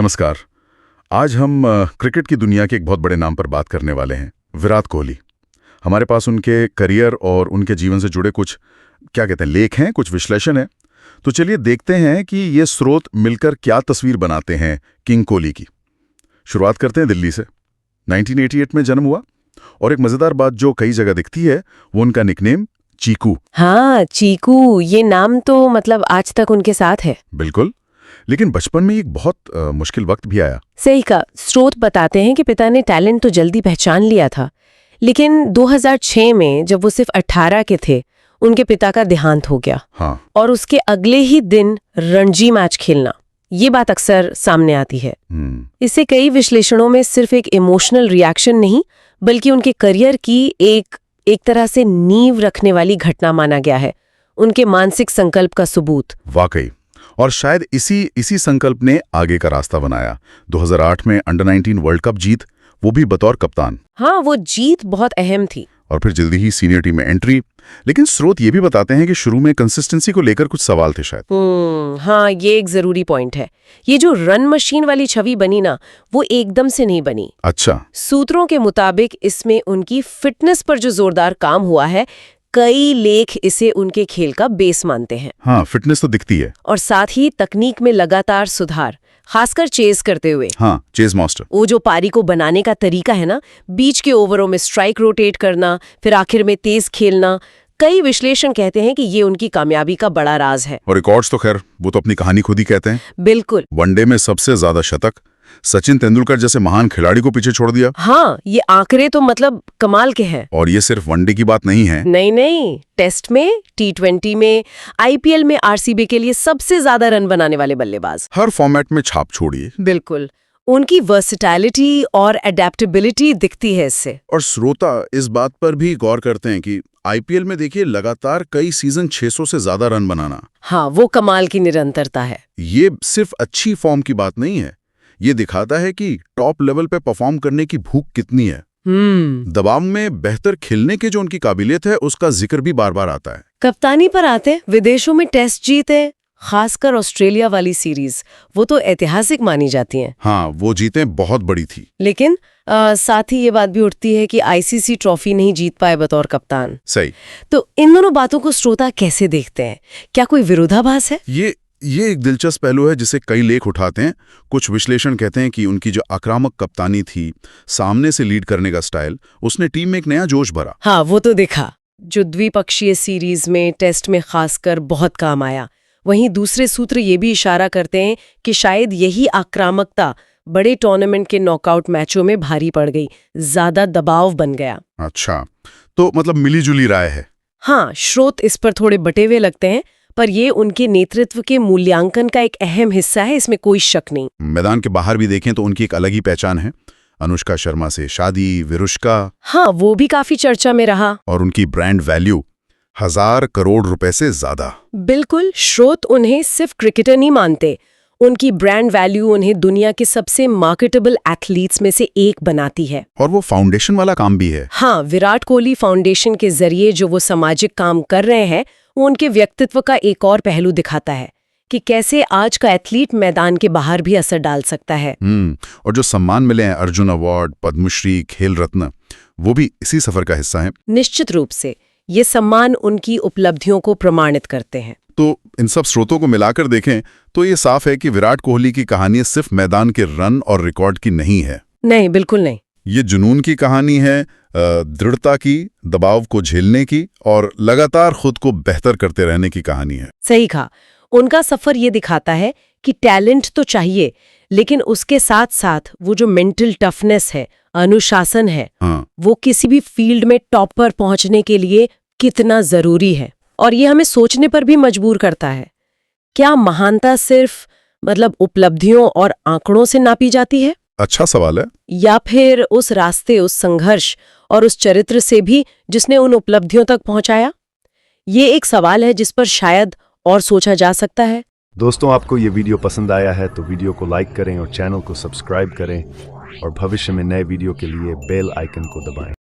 नमस्कार। आज हम क्रिकेट की दुनिया के एक बहुत बड़े नाम पर बात करने वाले हैं, विराट कोहली। हमारे पास उनके करियर और उनके जीवन से जुड़े कुछ क्या कहते हैं लेख हैं, कुछ विश्लेषण है। तो चलिए देखते हैं कि ये स्रोत मिलकर क्या तस्वीर बनाते हैं किंग कोहली की। शुरुआत करते हैं दिल्ली से। 1988 में जन्म हुआ और एक मजेदार बात जो कई जगह दिखती है वो उनका निकनेम चीकू। हाँ, चीकू, ये नाम तो मतलब आज तक उनके साथ है। बिल्कुल, लेकिन बचपन में एक बहुत मुश्किल वक्त भी आया। सही का स्रोत बताते हैं कि पिता ने टैलेंट तो जल्दी पहचान लिया था, लेकिन 2006 में जब वो सिर्फ 18 के थे, उनके पिता का देहांत हो गया। हाँ। और उसके अगले ही दिन रणजी मैच खेलना, ये बात अक्सर सामने आती है। इसे कई विश्लेषणों में सिर्फ एक इमोशनल रिएक्शन नहीं, बल्कि उनके करियर की एक तरह से नींव रखने वाली घटना माना गया है, उनके मानसिक संकल्प का सबूत। वाकई, और शायद इसी संकल्प ने आगे का रास्ता बनाया। 2008 में अंडर 19 वर्ल्ड कप जीत, वो भी बतौर कप्तान। हाँ, वो जीत बहुत अहम थी। और फिर जल्दी ही सीनियर टीम में एंट्री। लेकिन स्रोत ये भी बताते हैं कि शुरू में कंसिस्टेंसी को लेकर कुछ सवाल थे शायद। हाँ, ये एक जरूरी पॉइंट है। ये जो रन मशीन वाली छवि बनी ना, वो एकदम से नहीं बनी। अच्छा। सूत्रों के मुताबिक इसमें उनकी फिटनेस पर जो जोरदार काम हुआ है, कई लेख इसे उनके खेल का बेस मानते हैं। हाँ, फिटनेस तो दिखती है। और साथ ही तकनीक में लगातार सुधार, खासकर चेज करते हुए। हाँ, चेज मास्टर। वो जो पारी को बनाने का तरीका है ना, बीच के ओवरों में स्ट्राइक रोटेट करना, फिर आखिर में तेज खेलना, कई विश्लेषण कहते हैं कि ये उनकी कामयाबी का बड़ा राज है। और रिकॉर्ड्स तो खैर वो तो अपनी कहानी खुद ही कहते हैं। बिल्कुल। वनडे में सबसे ज्यादा शतक, सचिन तेंदुलकर जैसे महान खिलाड़ी को पीछे छोड़ दिया। हाँ, ये आंकड़े तो मतलब कमाल के हैं। और ये सिर्फ वनडे की बात नहीं है। नहीं, टेस्ट में, T20 में, IPL में आरसीबी के लिए सबसे ज्यादा रन बनाने वाले बल्लेबाज। हर फॉर्मेट में छाप छोड़िए। बिल्कुल, उनकी वर्सेटैलिटी और एडेप्टेबिलिटी दिखती है इससे। और श्रोता इस बात पर भी गौर करते हैं कि IPL में देखिए लगातार कई सीजन 600 से ज्यादा रन बनाना। हाँ, वो कमाल की निरंतरता है। ये सिर्फ अच्छी फॉर्म की बात नहीं है, ये दिखाता है कि टॉप लेवल पे परफॉर्म करने की भूख कितनी है। दबाव में बेहतर खेलने की जो उनकी काबिलियत है, उसका जिक्र भी बार बार आता है। कप्तानी पर आते, विदेशों में टेस्ट जीते, खासकर ऑस्ट्रेलिया वाली सीरीज, वो तो ऐतिहासिक मानी जाती हैं। हाँ, वो जीतें बहुत बड़ी थी। लेकिन साथ ही ये बात भी उठती है कि ICC ट्रॉफी नहीं जीत पाए बतौर कप्तान। सही। तो इन दोनों बातों को श्रोता कैसे देखते हैं? क्या कोई विरोधाभास है? ये एक दिलचस्प पहलू है जिसे कई लेख उठाते हैं। कुछ विश्लेषण कहते हैं कि उनकी जो आक्रामक कप्तानी थी, सामने से लीड करने का स्टाइल, उसने टीम में एक नया जोश भरा। हाँ, वो तो देखा, जो द्विपक्षीय सीरीज में, टेस्ट में खासकर बहुत काम आया। वहीं दूसरे सूत्र ये भी इशारा करते हैं कि शायद यही आक्रामकता बड़े टूर्नामेंट के नॉकआउट मैचों में भारी पड़ गई, ज्यादा दबाव बन गया। अच्छा, तो मतलब मिलीजुली राय है। हाँ, स्रोत इस पर थोड़े बटे हुए लगते हैं, पर ये उनके नेतृत्व के मूल्यांकन का एक अहम हिस्सा है, इसमें कोई शक नहीं। मैदान के बाहर भी देखें तो उनकी एक अलग ही पहचान है। अनुष्का शर्मा से शादी, विरुष्का, हाँ, वो भी काफी चर्चा में रहा। और उनकी ब्रांड वैल्यू 1000 करोड़ रुपए से ज्यादा। बिल्कुल, स्रोत उन्हें सिर्फ क्रिकेटर नहीं मानते, उनकी ब्रांड वैल्यू उन्हें दुनिया के सबसे मार्केटेबल एथलीट्स में से एक बनाती है। और वो फाउंडेशन वाला काम भी है। हाँ, विराट कोहली फाउंडेशन के जरिए जो वो सामाजिक काम कर रहे हैं, वो उनके व्यक्तित्व का एक और पहलू दिखाता है कि कैसे आज का एथलीट मैदान के बाहर भी असर डाल सकता है। और जो सम्मान मिले हैं, अर्जुन अवार्ड, पद्मश्री, खेल रत्न, वो भी इसी सफर का हिस्सा है। निश्चित रूप से ये सम्मान उनकी उपलब्धियों को प्रमाणित करते हैं। तो इन सब स्रोतों को मिलाकर देखें तो ये साफ है कि विराट कोहली की कहानी सिर्फ मैदान के रन और रिकॉर्ड की नहीं है। नहीं, बिल्कुल नहीं। ये जुनून की कहानी है, दृढ़ता की, दबाव को झेलने की और लगातार खुद को बेहतर करते रहने की कहानी है। सही कहा। उनका सफर ये दिखाता है कि टैलेंट तो चाहिए, लेकिन उसके साथ साथ वो जो मेंटल टफनेस है, अनुशासन है, वो किसी भी फील्ड में टॉप पर पहुंचने के लिए कितना जरूरी है। और ये हमें सोचने पर भी मजबूर करता है, क्या महानता सिर्फ मतलब उपलब्धियों और आंकड़ों से नापी जाती है? अच्छा सवाल है। या फिर उस रास्ते, उस संघर्ष और उस चरित्र से भी जिसने उन उपलब्धियों तक पहुंचाया? ये एक सवाल है जिस पर शायद और सोचा जा सकता है। दोस्तों, आपको ये वीडियो पसंद आया है तो वीडियो को लाइक करें और चैनल को सब्सक्राइब करें और भविष्य में नए वीडियो के लिए बेल आइकन को दबाएं।